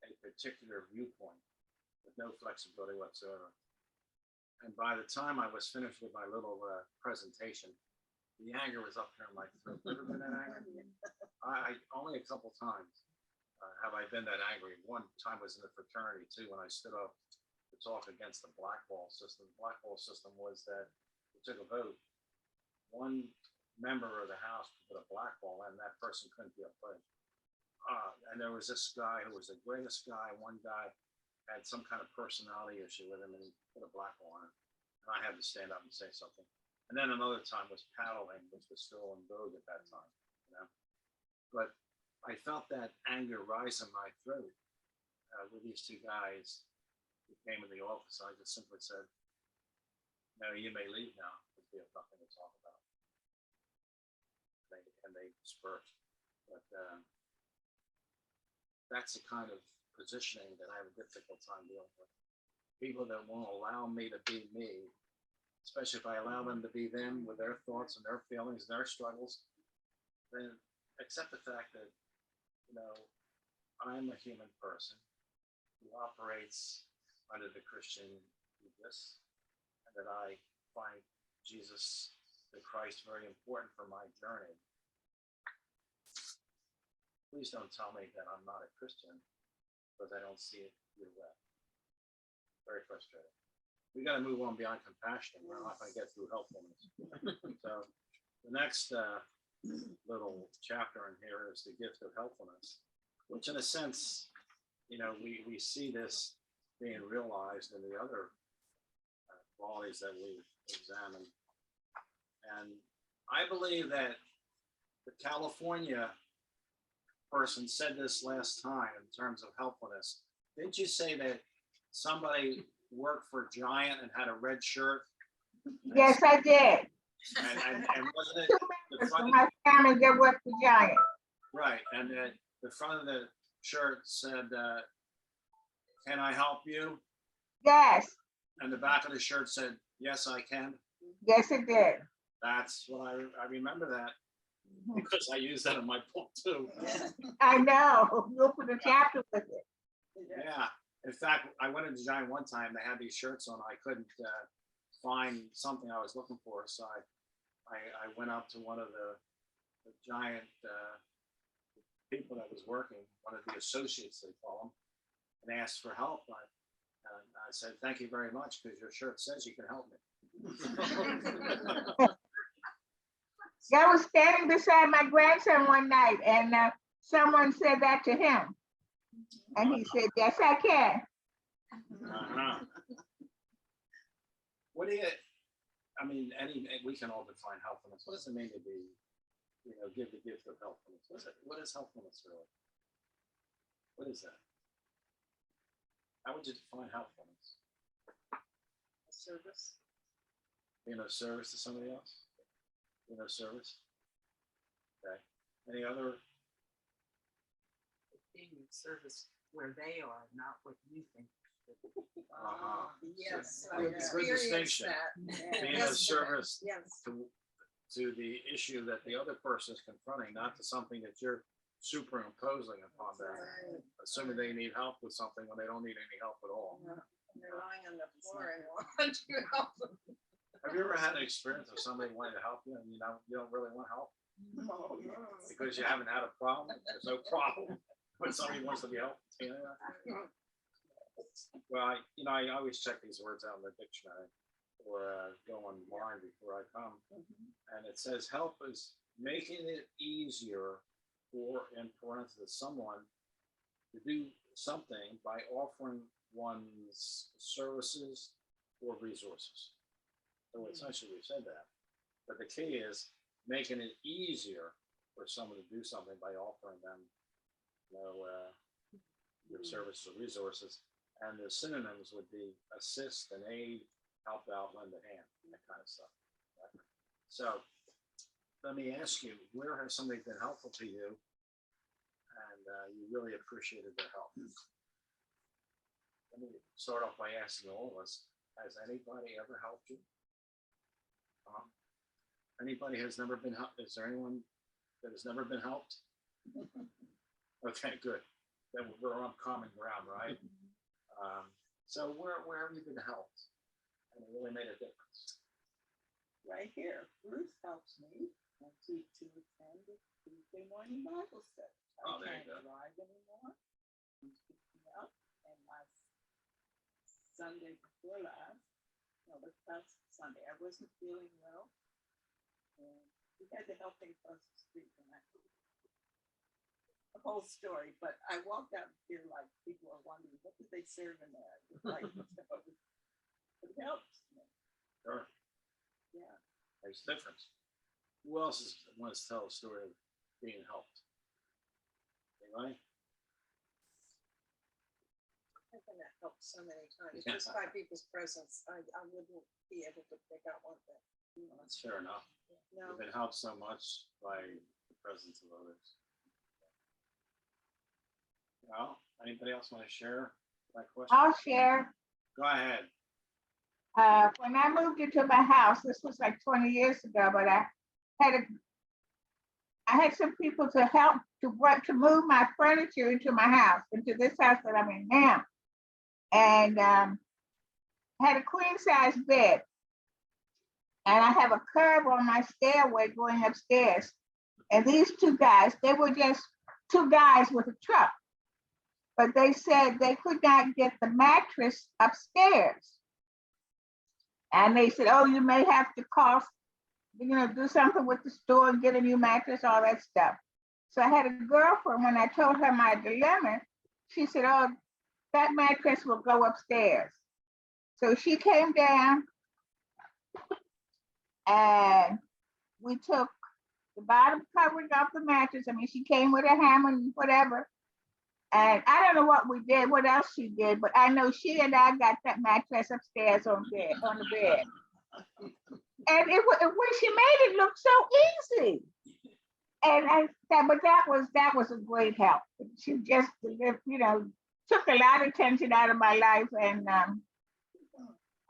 a particular viewpoint with no flexibility whatsoever. And by the time I was finished with my little presentation, the anger was up here in my throat. Ever been that angry? I only a couple times have I been that angry. One time was in the fraternity too, when I stood up to talk against the blackball system. The blackball system was that we took a vote. One member of the house put a blackball in, that person couldn't be appointed. And there was this guy who was the greatest guy. One guy had some kind of personality issue with him, and he put a blackball on it. And I had to stand up and say something. And then another time was paddling, which was still in vogue at that time, you know. But I felt that anger rise in my throat with these two guys who came in the office. I just simply said, "No, you may leave now, because we have nothing to talk about." And they dispersed. But that's the kind of positioning that I have a difficult time dealing with. People that won't allow me to be me, especially if I allow them to be them with their thoughts and their feelings and their struggles, then accept the fact that, you know, I'm a human person who operates under the Christian ethos, and that I find Jesus the Christ very important for my journey. Please don't tell me that I'm not a Christian because I don't see it your way. Very frustrating. We got to move on beyond compassion. We're not going to get through helpfulness. So the next little chapter in here is the gift of helpfulness, which in a sense, you know, we see this being realized in the other qualities that we've examined. And I believe that the California person said this last time in terms of helpfulness. Didn't you say that somebody worked for Giant and had a red shirt? Yes, I did. And wasn't it Two the members front? of my family that work for Giant. Right, and the front of the shirt said, "Can I help you?" Yes, And the back of the shirt said, "Yes, I can." yes, it did. That's what I remember that because I use that in my book too. I know. You'll put a chapter with it. Yeah. In fact, I went into Giant one time. They had these shirts on. I couldn't find something I was looking for, so I went up to one of the Giant people that was working, one of the associates they call them, and asked for help. I said, "Thank you very much, because your shirt says you can help me." I was standing beside my grandson one night, and someone said that to him. And he said, "Yes, I can." Uh-huh. What do you? I mean, we can all define helpfulness. What does it mean to be, you know, give the gift of helpfulness? What is helpfulness really? What is that? How would you define helpfulness? Service. Being of service to somebody else? Being of service? Okay. Any other? Being of service where they are, not what you think. Uh-huh. Yes. Good- good experienced distinction. that. Being of Yes. service Yes. to the issue that the other person is confronting, not to something that you're superimposing upon them, Right. assuming they need help with something when they don't need any help at all. They're lying on the floor and want to help them. Have you ever had an experience of somebody wanting to help you and you don't really want help Oh, yes. because you haven't had a problem? There's no problem when somebody wants to be helped. You know? Well, I always check these words out in the dictionary or go online before I come. And it says help is making it easier for, in parentheses, someone to do something by offering one's services or resources. So essentially we said that. But the key is making it easier for someone to do something by offering them, your services or resources. And the synonyms would be assist and aid, help out, lend a hand, that kind of stuff. So let me ask you, where has somebody been helpful to you and you really appreciated their help? Let me start off by asking all of us, has anybody ever helped you? Anybody has never been helped? Is there anyone that has never been helped? Okay, good. Then we're on common ground, right? So where have you been helped? And it really made a difference. Right here, Bruce helps me to attend the Tuesday morning Bible study. Oh, I there you can't go. drive anymore. He's picking me up, and last Sunday before last, no, this past Sunday, I wasn't feeling well. And we had to help him cross the street, and the whole story, but I walked out here like people are wondering, what did they serve in there? Like, it helps me. Sure. Yeah. Makes a difference. Who else wants to tell a story of being helped? Anybody? I've been helped so many times, Yeah. just by people's presence, I wouldn't be able to pick out one thing. Well, that's fair enough. No, You've been helped so much by the presence of others. Well, anybody else want to share that question? I'll share. Go ahead. When I moved into my house, this was like 20 years ago, but I had some people to help to move my furniture into my house, into this house that I'm in now. And had a queen size bed. And I have a curb on my stairway going upstairs. And these two guys, they were just two guys with a truck. But they said they could not get the mattress upstairs. And they said, oh, you may have to cost, do something with the store and get a new mattress, all that stuff. So I had a girlfriend, when I told her my dilemma, she said, oh, that mattress will go upstairs. So she came down and we took the bottom covering off the mattress. I mean, she came with a hammer and whatever. And I don't know what we did, what else she did, but I know she and I got that mattress upstairs on the bed. And when she made it look so easy. And that was a great help. She just, took a lot of tension out of my life, and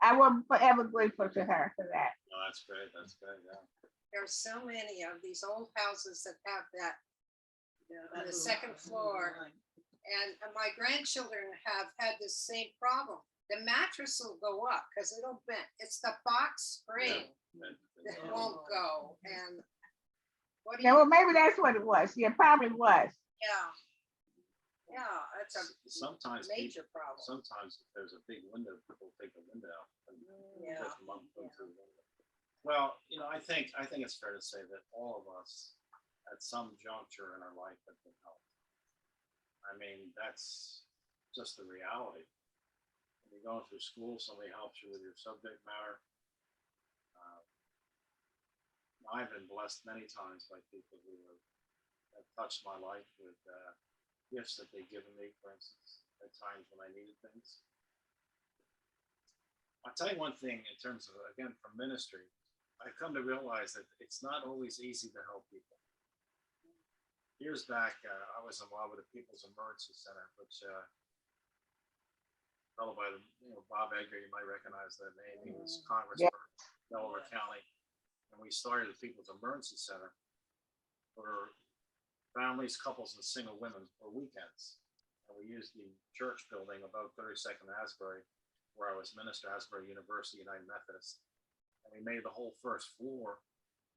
I will forever grateful to her for that. No, that's great. That's great. Yeah. there are so many of these old houses that have that, Yeah, on the that's second floor. And my grandchildren have had this same problem. The mattress will go up because it'll bend. It's the box spring that won't go. And what do Yeah, you, well, maybe that's what it was. Yeah, probably was. yeah, that's a Sometimes major problem. sometimes if there's a big window, people take the window out and Yeah. put them up through the window. Well, I think it's fair to say that all of us at some juncture in our life have been helped. I mean, that's just the reality. When you're going through school, somebody helps you with your subject matter. I've been blessed many times by people who have touched my life with gifts that they've given me, for instance, at times when I needed things. I'll tell you one thing in terms of, again, from ministry, I've come to realize that it's not always easy to help people. Years back, I was involved with the People's Emergency Center, which a fellow by the Bob Edgar, you might recognize that name. He was congressman, Delaware County, and we started the People's Emergency Center for families, couples, and single women for weekends. And we used the church building above 32nd Asbury, where I was minister, Asbury University United Methodist, and we made the whole first floor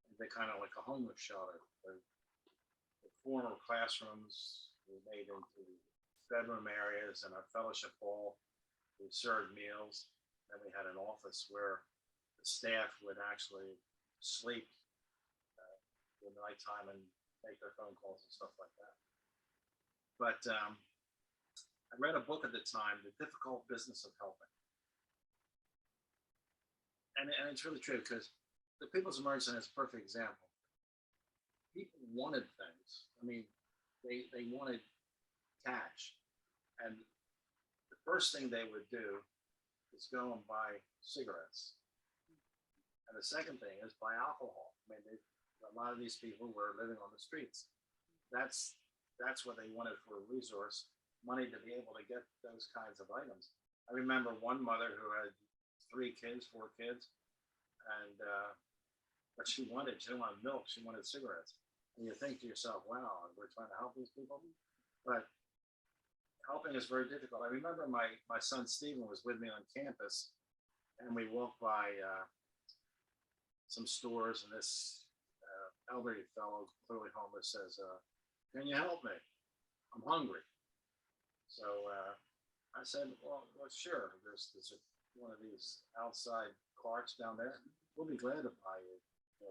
into kind of like a homeless shelter. The former classrooms we made into bedroom areas, and our fellowship hall, we served meals. Then we had an office where the staff would actually sleep in the nighttime and make their phone calls and stuff like that. But I read a book at the time, The Difficult Business of Helping. And it's really true, because the People's Emergency Center is a perfect example. People wanted things. I mean, they wanted cash. And the first thing they would do is go and buy cigarettes. And the second thing is buy alcohol. I mean, a lot of these people were living on the streets. That's what they wanted for a resource, money to be able to get those kinds of items. I remember one mother who had 4 kids, and what she didn't want milk, she wanted cigarettes. And you think to yourself, wow, we're trying to help these people. But helping is very difficult. I remember my son Stephen was with me on campus, and we walked by some stores, and this elderly fellow, clearly homeless, says, "Can you help me? I'm hungry." So I said, well, sure. There's one of these outside carts down there. We'll be glad to buy you,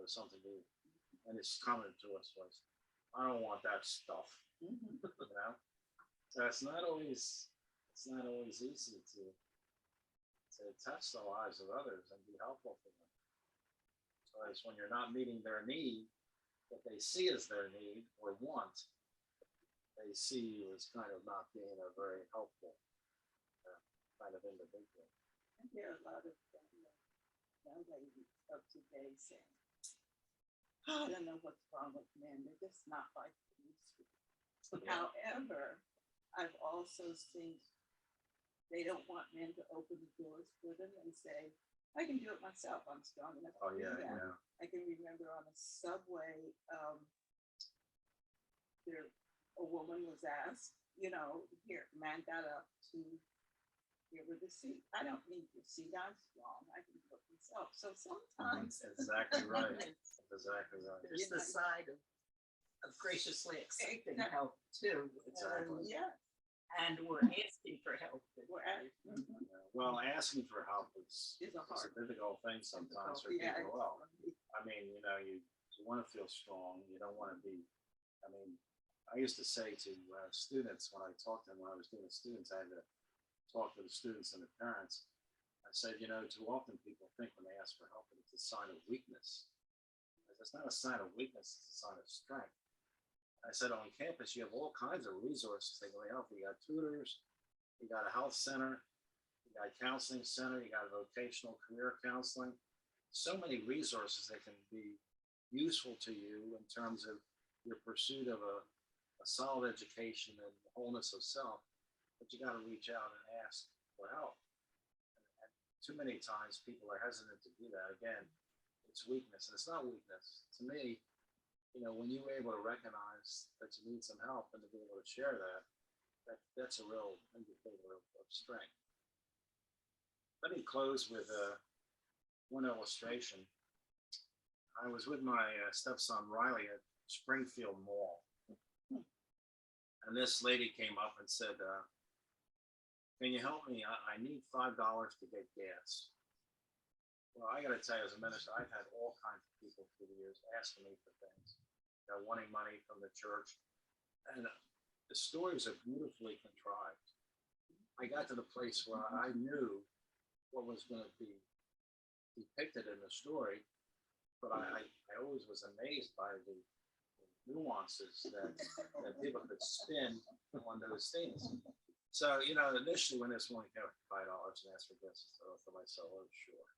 something to eat. And his comment to us was, "I don't want that stuff." So it's not always easy to touch the lives of others and be helpful to them. So it's when you're not meeting their need, what they see as their need or want, they see you as kind of not being a very helpful kind of individual. I hear a lot of young ladies of today saying, "I don't know what's wrong with men. They're just not like they used to be." Yeah. However, I've also seen they don't want men to open the doors for them and say, "I can do it myself. I'm strong enough Oh to do yeah, that." yeah. I can remember on a subway, there a woman was asked, here, man got up to give her the seat. "I don't need your seat. I'm strong. I can do it myself." So sometimes. Exactly right. Exactly right. There's the side of graciously accepting Exactly. help too. Exactly. Yeah, And we're asking for help. we're at. Well, asking for help is It's a a hard. difficult thing sometimes for Yeah, people. Well, I mean, you want to feel strong. You don't want to be. I mean, I used to say to students when I talked to them when I was doing students, I had to talk to the students and the parents. I said, too often people think when they ask for help, it's a sign of weakness. It's not a sign of weakness; it's a sign of strength. I said, on campus, you have all kinds of resources that can help. You got tutors, you got a health center, you got a counseling center, you got vocational career counseling. So many resources that can be useful to you in terms of your pursuit of a solid education and wholeness of self. But you got to reach out and ask for help. And too many times people are hesitant to do that. Again, it's weakness, and it's not weakness. To me, when you're able to recognize that you need some help and to be able to share that's a real indicator of strength. Let me close with one illustration. I was with my stepson Riley at Springfield Mall, and this lady came up and said, "Can you help me? I need $5 to get gas." Well, I got to tell you, as a minister, I've had all kinds of people through the years asking me for things, wanting money from the church. And the stories are beautifully contrived. I got to the place where I knew what was going to be depicted in the story, but I always was amazed by the nuances that people could spin on those things. So, initially when this woman came with $5 and asked for this, I thought to myself, oh, sure.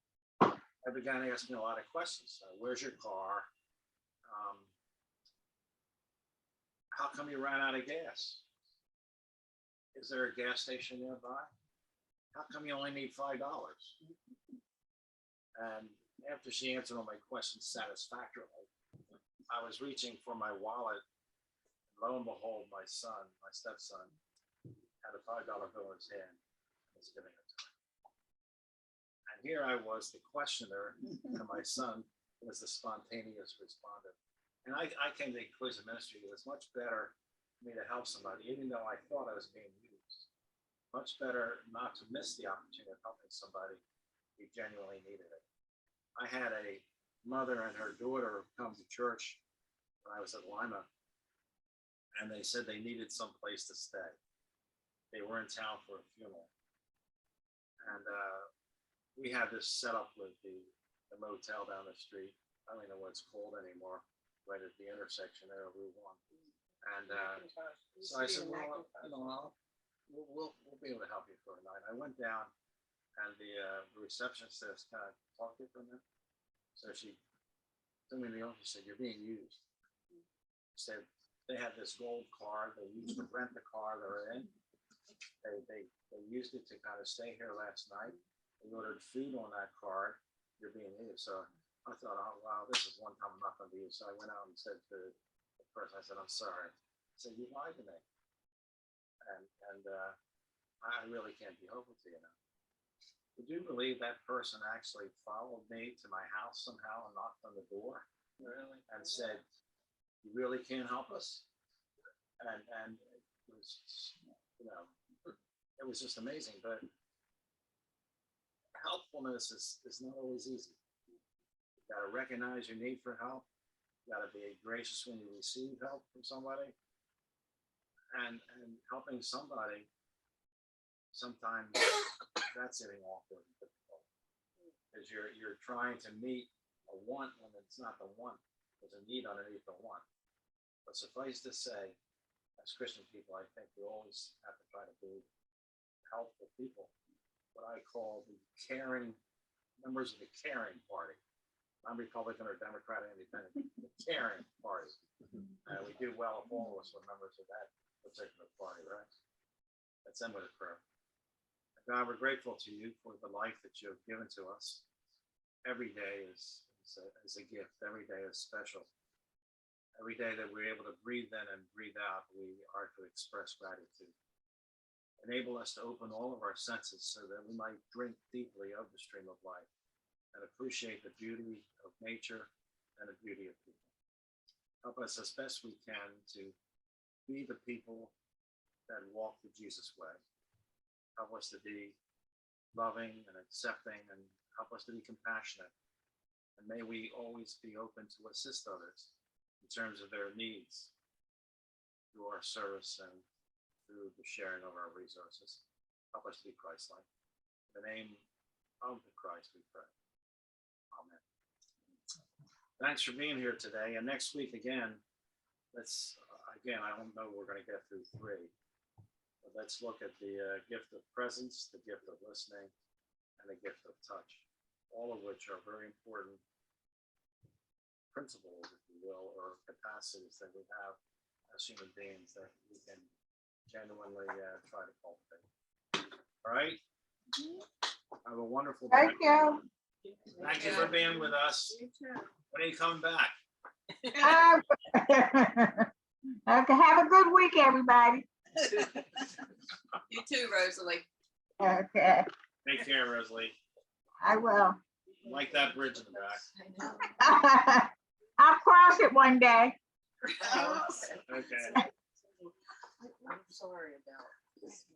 I began asking a lot of questions. Where's your car? How come you ran out of gas? Is there a gas station nearby? How come you only need $5? And after she answered all my questions satisfactorily, I was reaching for my wallet. Lo and behold, my stepson, had a $5 bill in his hand and was giving it to me. And here I was, the questioner, and my son was the spontaneous respondent. And I came to the conclusion, ministry, it was much better for me to help somebody, even though I thought I was being used. Much better not to miss the opportunity of helping somebody who genuinely needed it. I had a mother and her daughter come to church when I was at Lima, and they said they needed some place to stay. They were in town for a funeral. And we had this set up with the motel down the street. I don't even know what it's called anymore, right at the intersection there of Route 1. And so I said, well, we'll be able to help you for a night. I went down, and the receptionist says, "Can I talk to you for a minute?" So she took me in the office, said, "You're being used." Said they have this gold card they used to rent the car they're in. They used it to kind of stay here last night. They ordered food on that card. You're being used. So I thought, oh wow, this is one time I'm not going to be used. So I went out and said to the person, I said, "I'm sorry." I said, "You lied to me, and I really can't be helpful to you now." Would you believe that person actually followed me to my house somehow and knocked on the door? Really? And said, "You really can't help us?" And it was, it was just amazing. But helpfulness is not always easy. You got to recognize your need for help. You got to be gracious when you receive help from somebody. And helping somebody, sometimes that's getting awkward and difficult. Because you're trying to meet a want when it's not the want. There's a need underneath the want. But suffice to say, as Christian people, I think we always have to try to be helpful people. What I call the caring members of the caring party. I'm Republican or Democrat or Independent. The caring party. We do well if all of us were members of that particular party, right? Let's end with a prayer. God, we're grateful to you for the life that you have given to us. Every day is a gift. Every day is special. Every day that we're able to breathe in and breathe out, we are to express gratitude. Enable us to open all of our senses so that we might drink deeply of the stream of life and appreciate the beauty of nature and the beauty of people. Help us as best we can to be the people that walk the Jesus way. Help us to be loving and accepting, and help us to be compassionate. And may we always be open to assist others in terms of their needs through our service and through the sharing of our resources. Help us to be Christ-like. In the name of the Christ we pray. Amen. Thanks for being here today. And next week again, I don't know we're going to get through 3. But let's look at the gift of presence, the gift of listening, and the gift of touch, all of which are very important principles, if you will, or capacities that we have as human beings that we can genuinely try to cultivate. All right? Have a wonderful day. Thank you. Thank you for being with us. When are you coming back? Okay, have a good week, everybody. You too, Rosalie. Okay, Take care, Rosalie. I will. Like that bridge in the back. I'll cross it one day. Oh, Okay. I'm sorry about this.